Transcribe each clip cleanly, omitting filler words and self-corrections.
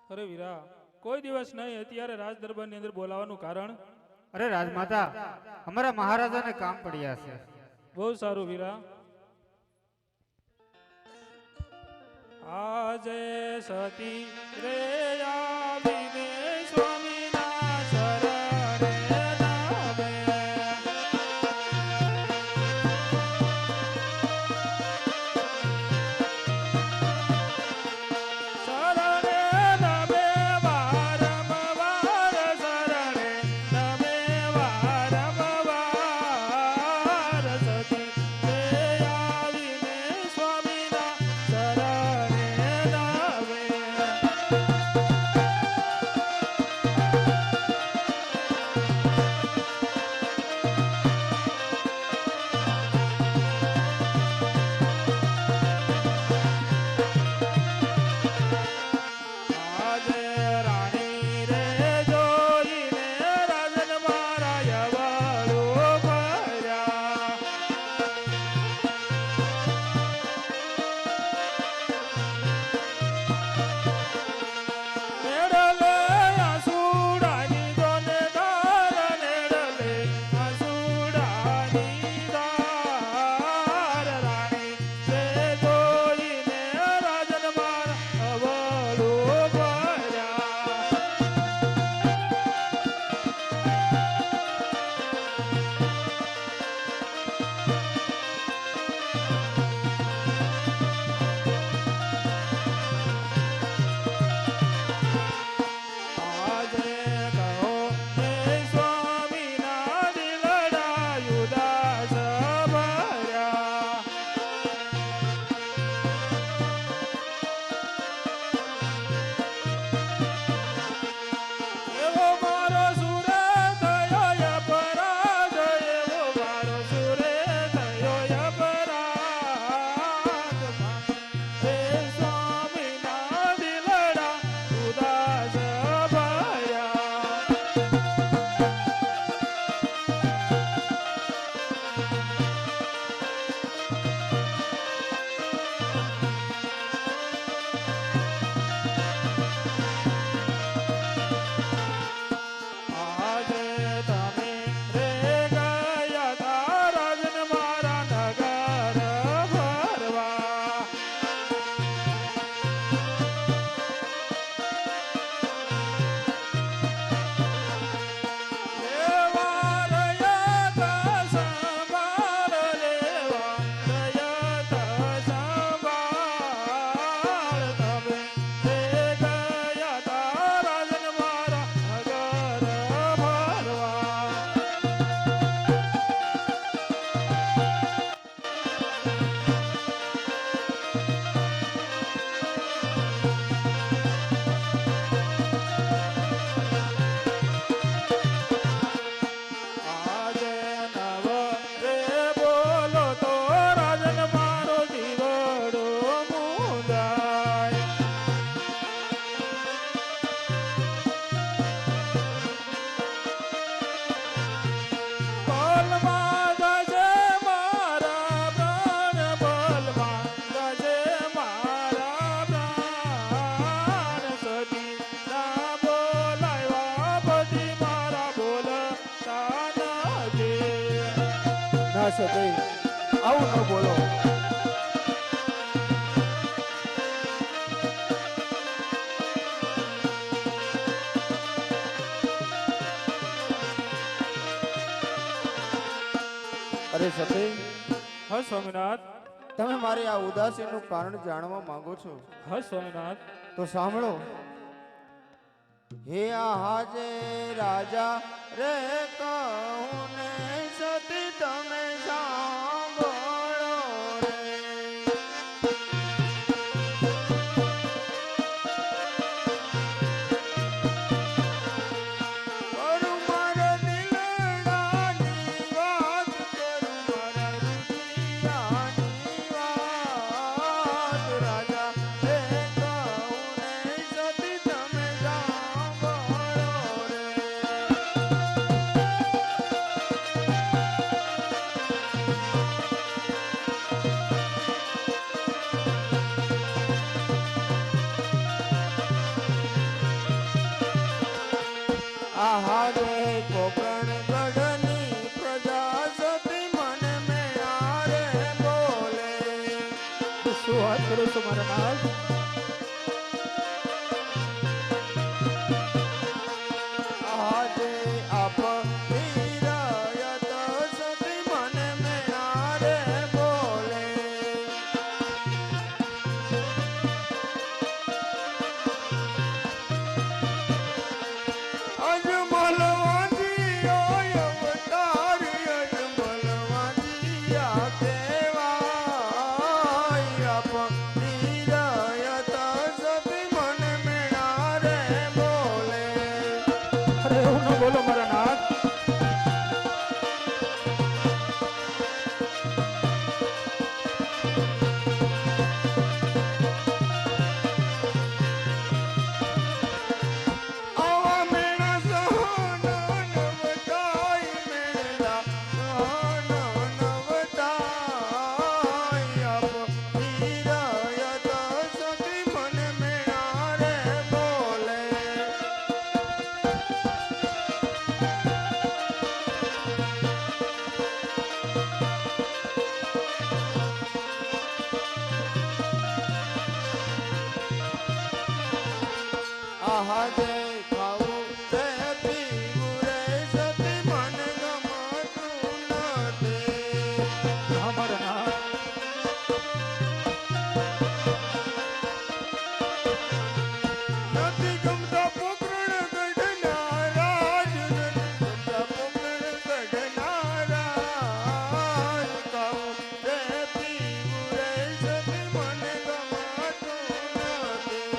અરે વીરા, કોઈ દિવસ નહીં અત્યારે રાજ દરબારની અંદર બોલાવાનું કારણ? અરે રાજમાતા, અમારા મહારાજાને કામ પડ્યા છે. બહુ સારું વીરા. આજે સતી રે આવીને સ્વામીના શરણે નામે. શરણે નમે વારંવાર, શરણે નમે વારંવાર, સતી રે આવીને સ્વામીના શરણે નમે. આજે રાણી રે જોઈને રાજન મારા યવાળો ભર્યા. નેડલે આસુડાની દોને ધાર, નેડલે આસુડાની ધાર, રાણી રે જોઈને રાજન મારા યવાળો ભર્યા. આજે કહો હે સ્વામીના દિલડા ઉદાસ ભર્યા. એવો મારો સુરે થયો અપરાધ, એવો મારો સુરે થયો અપરાધ, હે સ્વામીના દિલડા ઉદાસ ભર્યા. આજે તમે રે ગયા તા રાજન મારા નગર ભરવા. લેવા રહ્યા તા સંભાળ, લેવા રહ્યા તા સંભાળ, તમે રે ગયા તા રાજન મારા નગર ભરવા. આજે નવ રે બોલો તો રાજન મારો જીવડો મુંદાય. બોલમાં ગજે મારા પ્રાણ, બોલમાં ગજે મારા પ્રાણ, સતી ના બોલાવ્યા પછી મારા બોલતા નથી. ના સતી, આવું ન બોલો. અરે સતી, હા સ્વામિનાથ. તમે મારી આ ઉદાસીનું કારણ જાણવા માંગો છો હા સ્વામિનાથ. તો સાંભળો. હે આજે રાજા રે કહું ને સતી તમે સાંભળો રે. કરું મારા દિલડાની વાત, કરું મારા રુધિરાની વાત, રાજા રે કહું ને સતી તમે સાંભળો રે. શું વાત કરો છો મારા નાથ? આજે આપ નિરાયત સતી મને મેણા રે બોલે. અજમલ વાંજિયો અવતાર અજમલ વાંજિયા કહેવાય. આપ નિરાયત સતી મને મેણા રે બોલે. અરે એવું ન બોલો મારા નાથ. આવા મેણા સહન નવતાય મેળા સહન નવતાય. આપ નિરાયત સતી મને મેણા રે બોલે. આહા જે ખાવું તે પીવું રે સતી મને ગમતું નથી. હા મારા નાથ. નથી ગમતા પોકરણ ગઢના રાજ. નથી ગમતા પોકરણ ગઢના રાજ. ખાવું તે પીવું રે સતી મને ગમતું નથી.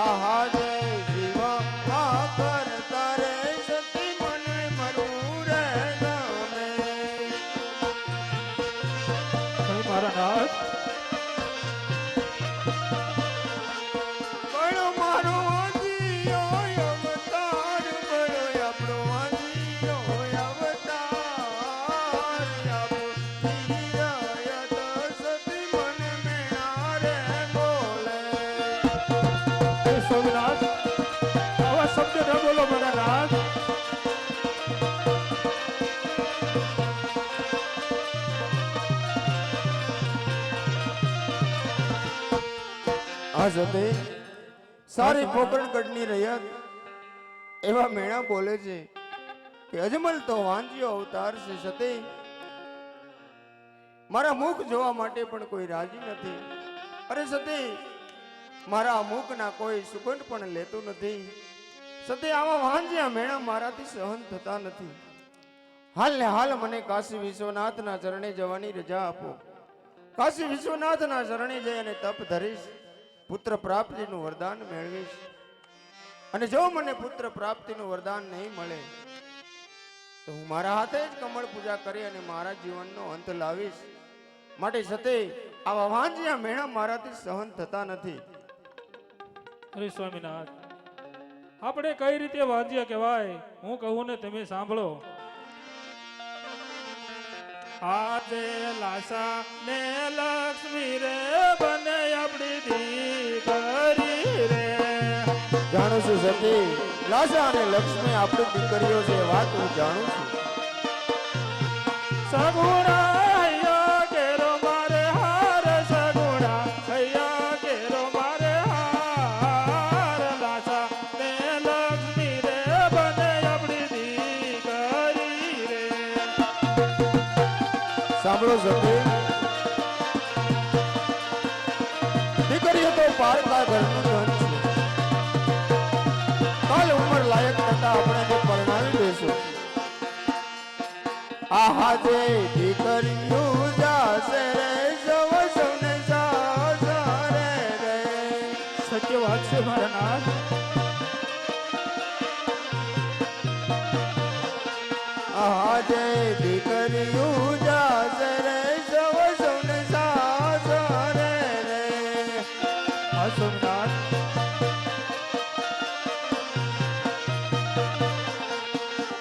આહા જે જીવ આ કરતા રે સતી મને મરું રે ગમે. હે મારા નાથ. બળો મારો વાંજિયો અવતાર બળો આપણો વાંજિયો અવતાર. આપો નિરાયત સતી મને મેણા રે બોલે. હે સ્વામિનાથ, આવા શબ્દ ન બોલો મારા નાથ. આ સતી સારી પોકરણગઢની રૈયત એવા મેણા બોલે છે કે અજમલ તો વાંજિયો અવતાર છે. સતી મારા મુખ જોવા માટે પણ કોઈ રાજી નથી. અરે સતી મારા મુખના કોઈ સુગંધ પણ લેતું નથી. સતી આવા વાંજિયા મેણા મારાથી સહન થતા નથી. હાલ ને હાલ મને કાશી વિશ્વનાથના ચરણે જવાની રજા આપો. કાશી વિશ્વનાથના ચરણે જઈ અને તપ ધરીશ. પુત્ર પ્રાપ્તિનું વરદાન મેળવીશ. અને જો મને પુત્ર પ્રાપ્તિનું વરદાન નહીં મળે તો હું મારા હાથે જ કમળ પૂજા કરી અને મારા જીવનનો અંત લાવીશ. માટે સતી આવા વાંજિયા મેણા મારાથી સહન થતા નથી. અરે સ્વામિનાથ, આપણે કઈ રીતે વાંજ્યા કહેવાય? હું કહું ને તમે સાંભળો. આજે લાસા ને લક્ષ્મી રે બને આપણી દીકરી રે. જાણું છું સતી, લાસા અને લક્ષ્મી આપણી દીકરીઓ છે, વાત હું જાણું છું. સગુણા હૈયા કેરો મારે હાર, સગુણા હૈયા કેરો મારે હાર. લાસા ને લક્ષ્મી રે બને આપણી દીકરી રે. સાંભળો સતી, દીકરીઓ તો પારકા ઘરનું ધન છે. કાલ ઉંમર લાયક થતા આપણે એને પરણાવી દેશું. આહા જે દીકરીઓ જાશે રે સૌ સૌને સાસરે રે. સત્ય વાત છે મારા નાથ. આહા જે દીકરીઓ જાશે રે સૌ સૌને સાસરે રે. હા સોમનાથ,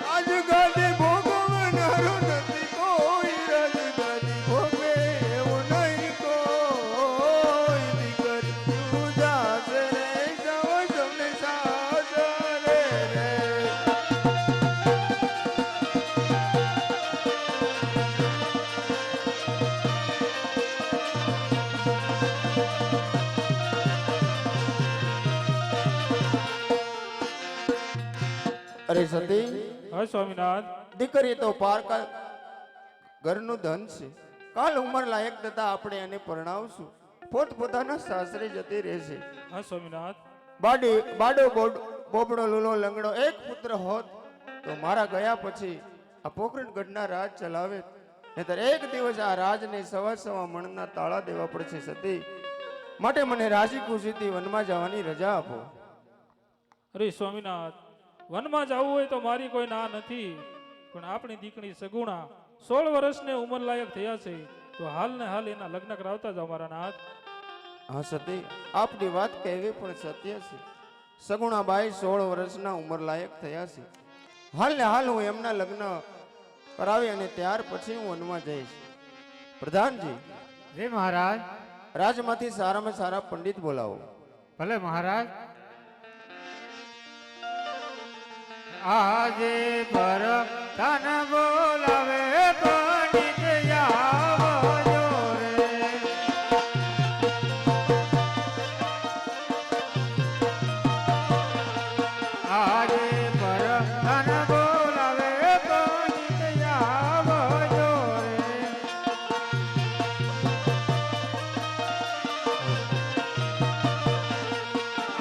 રાજગાદી ભોગવનારો નથી કોઈ. રાજગાદી ભોગવે એવું નહીં કોઈ. દીકરી અરે સતી, હા સ્વામિનાથ. દીકરી તો પારકા ઘરનું ધન છે. કાલ ઉંમર લાયક થતા આપણે એને પરણાવશું. પોતપોતાના સાસરે જતી રહેશે. હા સ્વામિનાથ. બાડો બોબડો લૂલો લંગડો એક પુત્ર હોત તો મારા ગયા પછી આ પોકરણગઢના રાજ ચલાવે. નહીતર એક દિવસ આ રાજને સવા મણના તાળા દેવા પડશે. સતી, માટે મને રાજી ખુશીથી વનમાં જવાની રજા આપો. અરે સ્વામિનાથ, વનમાં જવું હોય તો મારી કોઈ ના નથી, પણ આપણી દીકરી સગુણા 16 વર્ષને ઉંમર લાયક થયા છે, તો હાલ ને હાલ એના લગ્ન કરાવતા જાઓ મારા નાથ. હા સતી, આપની વાત કહેવી પણ સત્ય છે. સગુણાબાઈ 16 વર્ષના ઉંમર લાયક થયા છે. હાલ ને હાલ હું એમના લગ્ન કરાવી અને ત્યાર પછી હું વનમાં જઈશ. પ્રધાનજી, રે મહારાજ. રાજમાંથી સારામાં સારા પંડિત બોલાવો. ભલે મહારાજ. આજે પર તન બોલાવે પંડિત આવજો રે. આજે પર તન બોલાવે પંડિત આવજો રે.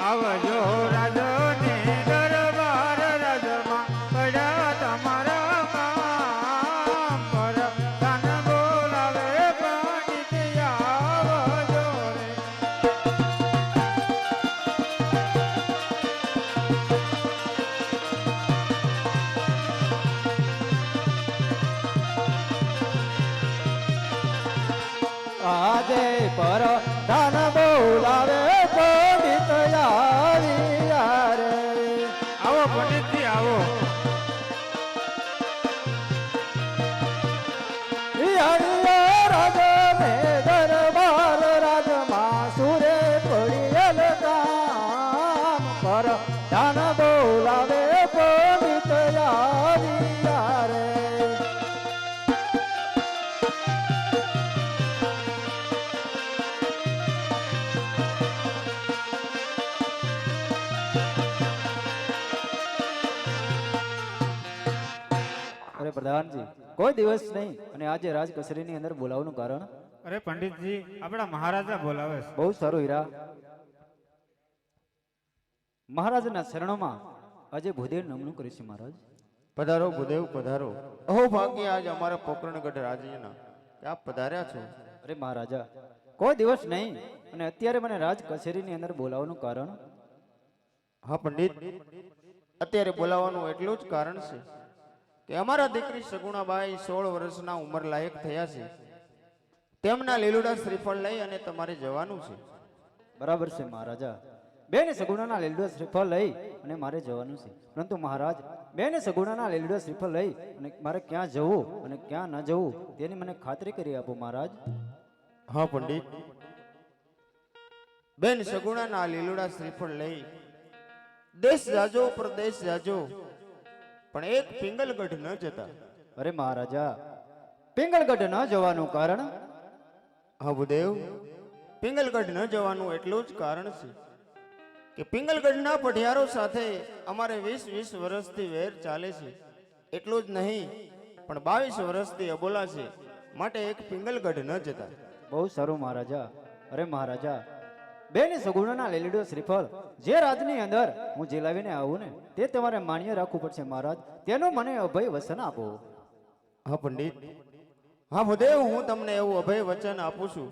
આવજો રાજને દરબાર રાજમાં પડ્યા તમારા કામ પર તન બોલાવે પંડિત આવજો રે. આજે પર ધન બોલાવે પંડિત આવ્યા રે. આવો પંડિતજી આવો. રાજ ને દરબાર રાજમાં સુરે પડિયલ કામ પર ધન બોલાવે પંડિત આવ્યા રે. અરે પ્રધાનજી, કોઈ દિવસ નહીં અને આજે રાજ કચેરીની અંદર બોલાવવાનું કારણ? અરે પંડિતજી, આપણા મહારાજા બોલાવે છે. બહુ સારું હીરા. મહારાજના શરણોમાં આજે ભૂદેવ નમણું કરીશ મહારાજ. પધારો ભૂદેવ પધારો. અહો ભાગ્ય આજ અમારા પોકરણગઢ રાજ્યના કે આપ પધાર્યા છો. અરે મહારાજા, કોઈ દિવસ નહીં અને અત્યારે મને રાજ કચેરીની અંદર બોલાવવાનું કારણ? હા પંડિત, અત્યારે બોલાવવાનું એટલું જ કારણ છે કે અમારા દીકરી સગુણાબાઈ 16 વર્ષના ઉંમર લાયક થયા છે. તેમના લીલુડા શ્રીફળ લઈ અને તમારે જવાનું છે. બરાબર છે મહારાજા. બેને સગુણાના લીલડા શ્રીફળ લઈ અને મારે જવાનું છે. પરંતુ મહારાજ, બેને સગુણાના લીલડા શ્રીફળ લઈ અને મારે ક્યાં જવું અને ક્યાં ન જવું તેની મને ખાતરી કરી આપો મહારાજ. હા પંડિત, બેન સગુણાના લીલુડા શ્રીફળ લઈ દેશ જાજો પ્રદેશ જાજો, પણ એક પિંગલગઢ ન જતા. અરે મહારાજા, પિંગળગઢ ન જવાનું કારણ? હા ભૂદેવ, પિંગલગઢ ન જવાનું એટલું જ કારણ છે કે પિંગલગઢના પઢિયારો સાથે અમારે 20 વર્ષથી વેર ચાલે છે. એટલું જ નહીં પણ 22 વર્ષથી અબોલા છે, માટે એક પિંગલગઢ ન જતા. બહુ સારું મહારાજા. અરે મહારાજા, બેની સગુણાના લીલડો શ્રીફળ જે રાજની અંદર હું જીલાવીને આવું ને તે તમારે માન્ય રાખવું પડશે મહારાજ. તેનું મને અભય વચન આપો. હા પંડિત, હા ભૂદેવ, હું તમને એવું અભય વચન આપું છું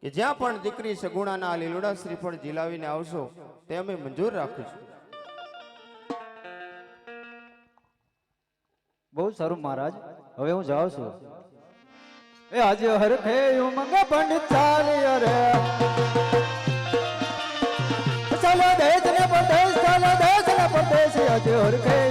કે જ્યાં પણ દીકરી સગુણાના લીલુડા શ્રીફળ જીલાવીને આવશો તે અમે મંજૂર રાખીશું. બહુ સારું મહારાજ, હવે હું જાઉં છું. એ આજે હરખે ઉમંગ પંડિત ચાલ્યો રે. ચાલો દેશ ને પરદેશ, ચાલો દેશ ને પરદેશ. આજે હરખે